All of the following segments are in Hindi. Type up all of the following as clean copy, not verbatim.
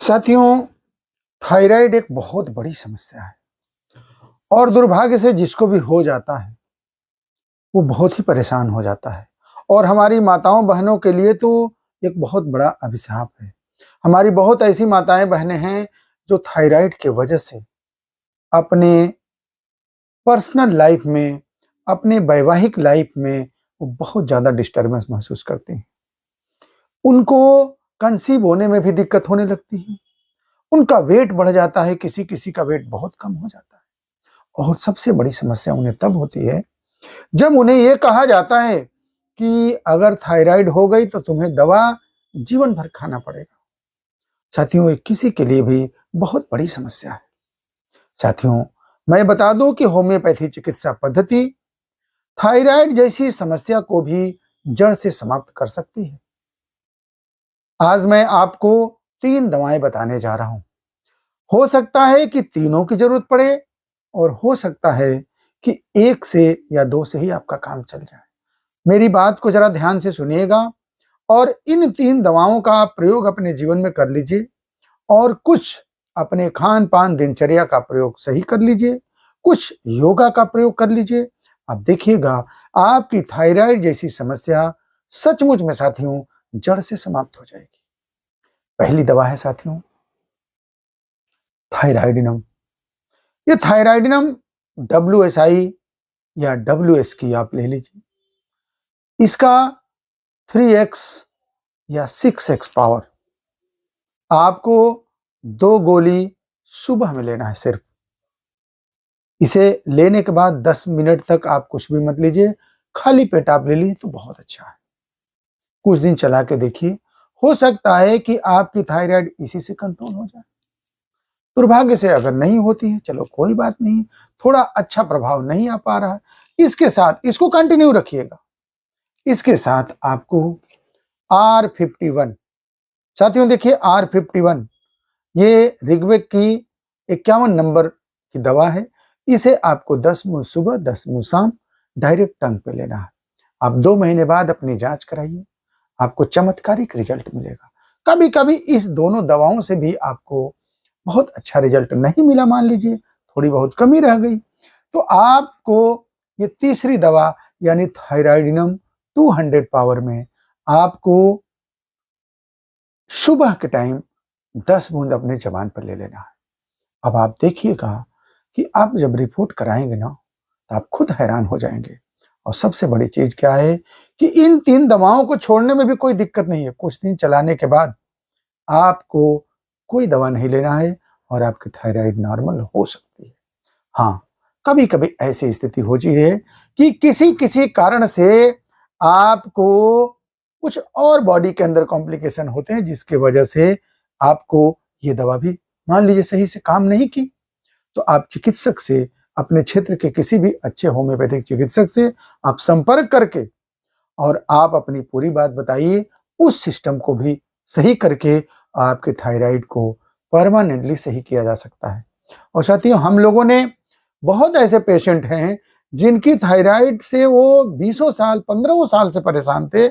साथियों, थायराइड एक बहुत बड़ी समस्या है और दुर्भाग्य से जिसको भी हो जाता है वो बहुत ही परेशान हो जाता है। और हमारी माताओं बहनों के लिए तो एक बहुत बड़ा अभिशाप है। हमारी बहुत ऐसी माताएं बहनें हैं जो थायराइड के वजह से अपने पर्सनल लाइफ में, अपने वैवाहिक लाइफ में वो बहुत ज्यादा डिस्टर्बेंस महसूस करती हैं। उनको कंसीव होने में भी दिक्कत होने लगती है, उनका वेट बढ़ जाता है, किसी किसी का वेट बहुत कम हो जाता है। और सबसे बड़ी समस्या उन्हें तब होती है जब उन्हें यह कहा जाता है कि अगर थायराइड हो गई तो तुम्हें दवा जीवन भर खाना पड़ेगा। साथियों, ये किसी के लिए भी बहुत बड़ी समस्या है। साथियों, मैं बता दूं कि होम्योपैथी चिकित्सा पद्धति थायराइड जैसी समस्या को भी जड़ से समाप्त कर सकती है। आज मैं आपको 3 दवाएं बताने जा रहा हूं। हो सकता है कि तीनों की जरूरत पड़े और हो सकता है कि 1 से या 2 से ही आपका काम चल जाए। मेरी बात को जरा ध्यान से सुनिएगा और इन 3 दवाओं का आप प्रयोग अपने जीवन में कर लीजिए और कुछ अपने खान पान दिनचर्या का प्रयोग सही कर लीजिए, कुछ योगा का प्रयोग कर लीजिए। आप देखिएगा आपकी थायराइड जैसी समस्या सचमुच में साथियों जड़ से समाप्त हो जाएगी। पहली दवा है साथियों थायराइडिनम। ये थायराइडिनम WSI या WS की आप ले लीजिए। इसका 3x या 6x पावर। आपको 2 गोली सुबह में लेना है सिर्फ। इसे लेने के बाद 10 मिनट तक आप कुछ भी मत लीजिए, खाली पेट आप ले लीजिए तो बहुत अच्छा है। कुछ दिन चला के देखिए, हो सकता है कि आपकी थायराइड इसी से कंट्रोल हो जाए। दुर्भाग्य से अगर नहीं होती है, चलो कोई बात नहीं, थोड़ा अच्छा प्रभाव नहीं आ पा रहा है, इसके साथ इसको कंटिन्यू रखिएगा। इसके साथ आपको R51, साथियों देखिए R51 ये ऋग्वेद की 51 नंबर की दवा है। इसे आपको 10 मुंह सुबह 10 मुंह शाम डायरेक्ट टंग पे लेना है। आप 2 महीने बाद अपनी जांच कराइए, आपको चमत्कारिक रिजल्ट मिलेगा। कभी कभी इस दोनों दवाओं से भी आपको बहुत अच्छा रिजल्ट नहीं मिला, मान लीजिए थोड़ी बहुत कमी रह गई, तो आपको ये तीसरी दवा यानी थायराइडिनम 200 पावर में आपको सुबह के टाइम 10 बूंद अपने जबान पर ले लेना है। अब आप देखिएगा कि आप जब रिपोर्ट कराएंगे ना तो आप खुद हैरान हो जाएंगे। और सबसे बड़ी चीज क्या है कि इन 3 दवाओं को छोड़ने में भी कोई दिक्कत नहीं है। कुछ दिन चलाने के बाद आपको कोई दवा नहीं लेना है और आपकी थायराइड नॉर्मल हो सकती है। हाँ, कभी कभी ऐसी स्थिति होती है कि किसी किसी कारण से आपको कुछ और बॉडी के अंदर कॉम्प्लिकेशन होते हैं जिसकी वजह से आपको ये दवा भी मान लीजिए सही से काम नहीं की, तो आप चिकित्सक से, अपने क्षेत्र के किसी भी अच्छे होम्योपैथिक चिकित्सक से आप संपर्क करके और आप अपनी पूरी बात बताइए, उस सिस्टम को भी सही करके आपके थायराइड को परमानेंटली सही किया जा सकता है। और साथियों, हम लोगों ने बहुत ऐसे पेशेंट हैं जिनकी थायराइड से वो 20 साल 15 साल से परेशान थे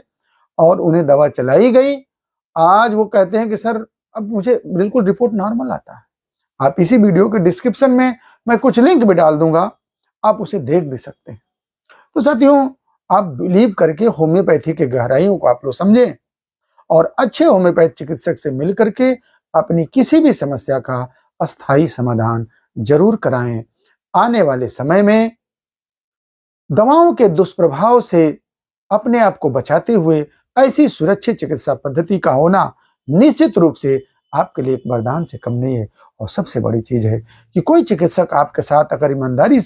और उन्हें दवा चलाई गई। आज वो कहते हैं कि सर अब मुझे बिल्कुल रिपोर्ट नॉर्मल आता है। आप इसी वीडियो के डिस्क्रिप्शन में मैं कुछ लिंक भी डाल दूंगा, आप उसे देख भी सकते हैं। तो साथियों, आप बिलीव करके होम्योपैथी के गहराइयों को आप लोग समझें और अच्छे होम्योपैथ चिकित्सक से मिल करके अपनी किसी भी समस्या का अस्थायी समाधान जरूर कराएं। आने वाले समय में दवाओं के दुष्प्रभाव से अपने आप को बचाते हुए ऐसी सुरक्षित चिकित्सा पद्धति का होना निश्चित रूप से आपके लिए एक वरदान से कम नहीं है। और सबसे बड़ी चीज है कि कोई चिकित्सक आपके साथ अगर ईमानदारी